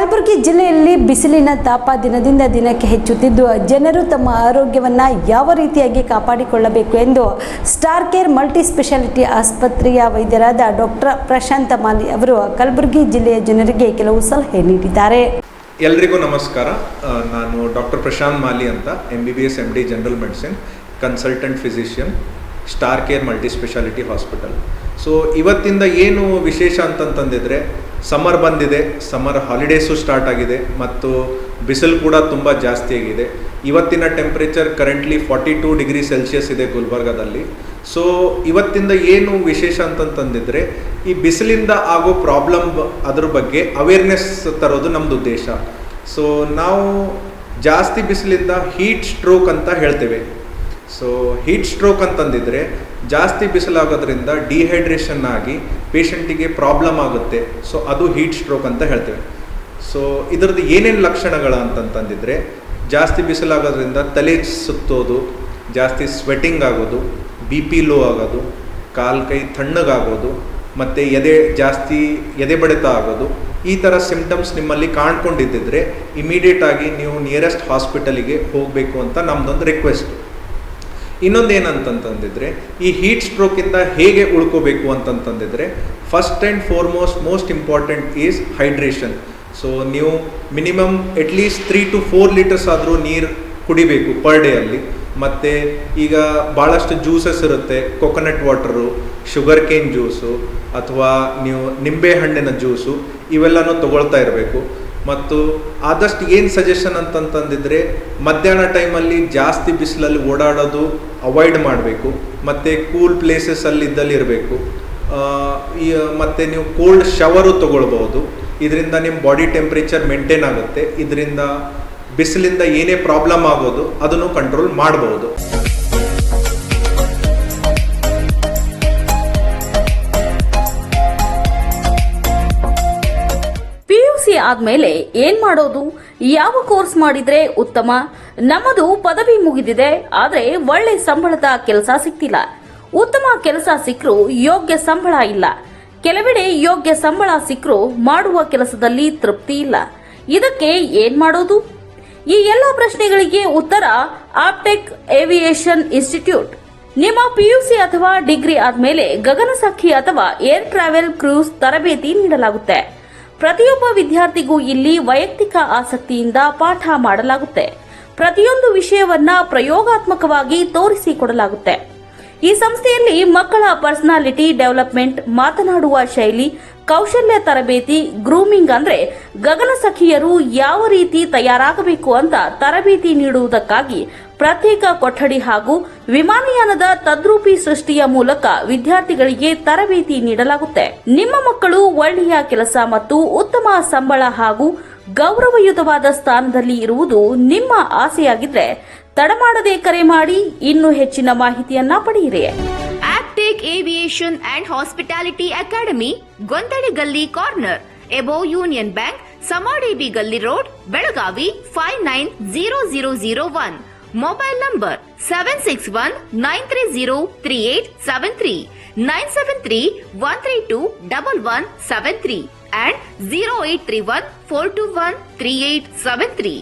ಕಲಬುರಗಿ ಜಿಲ್ಲೆಯಲ್ಲಿ ಬಿಸಿಲಿನ ತಾಪ ದಿನದಿಂದ ದಿನಕ್ಕೆ ಹೆಚ್ಚುತ್ತಿದ್ದು ಜನರು ತಮ್ಮ ಆರೋಗ್ಯವನ್ನು ಯಾವ ರೀತಿಯಾಗಿ ಕಾಪಾಡಿಕೊಳ್ಳಬೇಕು ಎಂದು ಸ್ಟಾರ್ ಕೇರ್ ಮಲ್ಟಿ ಸ್ಪೆಷಾಲಿಟಿ ಆಸ್ಪತ್ರೆಯ ವೈದ್ಯರಾದ ಡಾಕ್ಟರ್ ಪ್ರಶಾಂತ್ ಮಾಲಿ ಅವರು ಕಲಬುರಗಿ ಜಿಲ್ಲೆಯ ಜನರಿಗೆ ಕೆಲವು ಸಲಹೆ ನೀಡಿದ್ದಾರೆ. ಎಲ್ರಿಗೂ ನಮಸ್ಕಾರ. ನಾನು ಡಾಕ್ಟರ್ ಪ್ರಶಾಂತ್ ಮಾಲಿ ಅಂತ MBBS MD general medicine consultant physician star care multi speciality hospital. So ಇವತ್ತಿಂದ ಏನು ವಿಶೇಷ ಅಂತಂತಂದಿದ್ರೆ ಸಮ್ಮರ್ ಬಂದಿದೆ, ಸಮ್ಮರ್ ಹಾಲಿಡೇಸು ಸ್ಟಾರ್ಟ್ ಆಗಿದೆ ಮತ್ತು ಬಿಸಿಲು ಕೂಡ ತುಂಬ ಜಾಸ್ತಿ ಆಗಿದೆ. ಇವತ್ತಿನ ಟೆಂಪ್ರೇಚರ್ ಕರೆಂಟ್ಲಿ 42 ಡಿಗ್ರಿ ಸೆಲ್ಸಿಯಸ್ ಇದೆ ಗುಲ್ಬರ್ಗಾದಲ್ಲಿ. ಸೊ ಇವತ್ತಿಂದ ಏನು ವಿಶೇಷ ಅಂತಂತಂದಿದ್ರೆ ಈ ಬಿಸಿಲಿಂದ ಆಗೋ ಪ್ರಾಬ್ಲಮ್ ಅದ್ರ ಬಗ್ಗೆ ಅವೇರ್ನೆಸ್ ತರೋದು ನಮ್ಮದು ಉದ್ದೇಶ. ಸೊ ನಾವು ಜಾಸ್ತಿ ಬಿಸಿಲಿಂದ ಹೀಟ್ ಸ್ಟ್ರೋಕ್ ಅಂತ ಹೇಳ್ತೇವೆ. ಸೊ ಹೀಟ್ ಸ್ಟ್ರೋಕ್ ಅಂತಂದಿದ್ರೆ ಜಾಸ್ತಿ ಬಿಸಿಲಾಗೋದ್ರಿಂದ ಡಿಹೈಡ್ರೇಷನ್ ಆಗಿ ಪೇಷಂಟಿಗೆ ಪ್ರಾಬ್ಲಮ್ ಆಗುತ್ತೆ. ಸೊ ಅದು ಹೀಟ್ ಸ್ಟ್ರೋಕ್ ಅಂತ ಹೇಳ್ತೇವೆ. ಸೊ ಇದರದ್ದು ಏನೇನು ಲಕ್ಷಣಗಳು ಅಂತಂತಂದಿದ್ರೆ ಜಾಸ್ತಿ ಬಿಸಿಲಾಗೋದ್ರಿಂದ ತಲೆ ಸುತ್ತೋದು, ಜಾಸ್ತಿ ಸ್ವೆಟ್ಟಿಂಗ್ ಆಗೋದು, BP ಲೋ ಆಗೋದು, ಕಾಲು ಕೈ ತಣ್ಣಗಾಗೋದು ಮತ್ತು ಎದೆ ಬಡಿತ ಆಗೋದು, ಈ ಥರ ಸಿಂಪ್ಟಮ್ಸ್ ನಿಮ್ಮಲ್ಲಿ ಕಾಣ್ಕೊಂಡಿದ್ದಿದ್ರೆ ಇಮಿಡಿಯೇಟಾಗಿ ನೀವು ನಿಯರೆಸ್ಟ್ ಹಾಸ್ಪಿಟಲಿಗೆ ಹೋಗಬೇಕು ಅಂತ ನಮ್ಮದೊಂದು ರಿಕ್ವೆಸ್ಟ್. ಇನ್ನೊಂದು ಏನಂತಂತಂದಿದ್ರೆ ಈ ಹೀಟ್ ಸ್ಟ್ರೋಕಿಂದ ಹೇಗೆ ಉಳ್ಕೋಬೇಕು ಅಂತಂತಂದಿದ್ರೆ first and foremost most important is hydration. So ನೀವು ಮಿನಿಮಮ್ ಅಟ್ಲೀಸ್ಟ್ 3 to 4 ಲೀಟರ್ಸ್ ಆದರೂ ನೀರು ಕುಡಿಬೇಕು ಪರ್ ಡೇ ಅಲ್ಲಿ. ಮತ್ತು ಈಗ ಭಾಳಷ್ಟು ಜ್ಯೂಸಸ್ ಇರುತ್ತೆ, coconut water, sugar cane juice ಅಥವಾ ನೀವು ನಿಂಬೆ ಹಣ್ಣಿನ ಜ್ಯೂಸು ಇವೆಲ್ಲನೂ ತಗೊಳ್ತಾ ಇರಬೇಕು. ಮತ್ತು ಆದಷ್ಟು ಏನು ಸಜೆಷನ್ ಅಂತಂತಂದಿದ್ರೆ ಮಧ್ಯಾಹ್ನ ಟೈಮಲ್ಲಿ ಜಾಸ್ತಿ ಬಿಸಿಲಲ್ಲಿ ಓಡಾಡೋದು ಅವಾಯ್ಡ್ ಮಾಡಬೇಕು ಮತ್ತು ಕೂಲ್ ಪ್ಲೇಸಸ್ಸಲ್ಲಿ ಇದ್ದಲ್ಲಿ ಇರಬೇಕು. ಮತ್ತು ನೀವು ಕೋಲ್ಡ್ ಶವರು ತೊಗೊಳ್ಬೋದು. ಇದರಿಂದ ನಿಮ್ಮ ಬಾಡಿ ಟೆಂಪ್ರೇಚರ್ ಮೇಂಟೈನ್ ಆಗುತ್ತೆ. ಇದರಿಂದ ಬಿಸಿಲಿಂದ ಏನೇ ಪ್ರಾಬ್ಲಮ್ ಆಗೋದು ಅದನ್ನು ಕಂಟ್ರೋಲ್ ಮಾಡ್ಬೋದು. PUC ಆದ್ಮೇಲೆ ಏನ್ ಮಾಡೋದು, ಯಾವ ಕೋರ್ಸ್ ಮಾಡಿದ್ರೆ ಉತ್ತಮ? ನಮ್ಮದು ಪದವಿ ಮುಗಿದಿದೆ, ಆದ್ರೆ ಒಳ್ಳೆ ಸಂಬಳದ ಕೆಲಸ ಸಿಗ್ತಿಲ್ಲ. ಉತ್ತಮ ಕೆಲಸ ಸಿಕ್ಕರೂ ಯೋಗ್ಯ ಸಂಬಳ ಇಲ್ಲ. ಕೆಲವೆಡೆ ಯೋಗ್ಯ ಸಂಬಳ ಸಿಕ್ಕರೂ ಮಾಡುವ ಕೆಲಸದಲ್ಲಿ ತೃಪ್ತಿ ಇಲ್ಲ. ಇದಕ್ಕೆ ಏನ್ ಮಾಡೋದು? ಈ ಎಲ್ಲ ಪ್ರಶ್ನೆಗಳಿಗೆ ಉತ್ತರ ಆಪ್ಟೆಕ್ ಏವಿಯೇಷನ್ ಇನ್ಸ್ಟಿಟ್ಯೂಟ್. ನಿಮ್ಮ PUC ಅಥವಾ ಡಿಗ್ರಿ ಆದ್ಮೇಲೆ ಗಗನಸಖಿ ಅಥವಾ ಏರ್ ಟ್ರಾವೆಲ್ ಕ್ರೂಸ್ ತರಬೇತಿ ನೀಡಲಾಗುತ್ತೆ. ಪ್ರತಿಯೊಬ್ಬ ವಿದ್ಯಾರ್ಥಿಗೂ ಇಲ್ಲಿ ವೈಯಕ್ತಿಕ ಆಸಕ್ತಿಯಿಂದ ಪಾಠ ಮಾಡಲಾಗುತ್ತೆ. ಪ್ರತಿಯೊಂದು ವಿಷಯವನ್ನ ಪ್ರಯೋಗಾತ್ಮಕವಾಗಿ ತೋರಿಸಿಕೊಡಲಾಗುತ್ತೆ. ಈ ಸಂಸ್ಥೆಯಲ್ಲಿ ಮಕ್ಕಳ ಪರ್ಸನಾಲಿಟಿ ಡೆವಲಪ್ಮೆಂಟ್, ಮಾತನಾಡುವ ಶೈಲಿ, ಕೌಶಲ್ಯ ತರಬೇತಿ, ಗ್ರೂಮಿಂಗ್ ಅಂದ್ರೆ ಗಗನಸಖಿಯರು ಯಾವ ರೀತಿ ತಯಾರಾಗಬೇಕು ಅಂತ ತರಬೇತಿ ನೀಡುವುದಕ್ಕಾಗಿ ಪ್ರತ್ಯೇಕ ಕೊಠಡಿ ಹಾಗೂ ವಿಮಾನಯಾನದ ತದ್ರೂಪಿ ಸೃಷ್ಟಿಯ ಮೂಲಕ ವಿದ್ಯಾರ್ಥಿಗಳಿಗೆ ತರಬೇತಿ ನೀಡಲಾಗುತ್ತೆ. ನಿಮ್ಮ ಮಕ್ಕಳು ಒಳ್ಳೆಯ ಕೆಲಸ ಮತ್ತು ಉತ್ತಮ ಸಂಬಳ ಹಾಗೂ ಗೌರವಯುತವಾದ ಸ್ಥಾನದಲ್ಲಿ ಇರುವುದು ನಿಮ್ಮ ಆಸೆಯಾಗಿದ್ರೆ ತಡಮಾಡದೆ ಕರೆ ಮಾಡಿ ಇನ್ನೂ ಹೆಚ್ಚಿನ ಮಾಹಿತಿಯನ್ನ ಪಡೆಯಿರಿ. Aptech aviation and hospitality academy, Gondhali Galli corner, above Union Bank, Samadevi Galli road, Belagavi 590001. Mobile number 7619303873, 973-132-1173 and 0831-421-3873.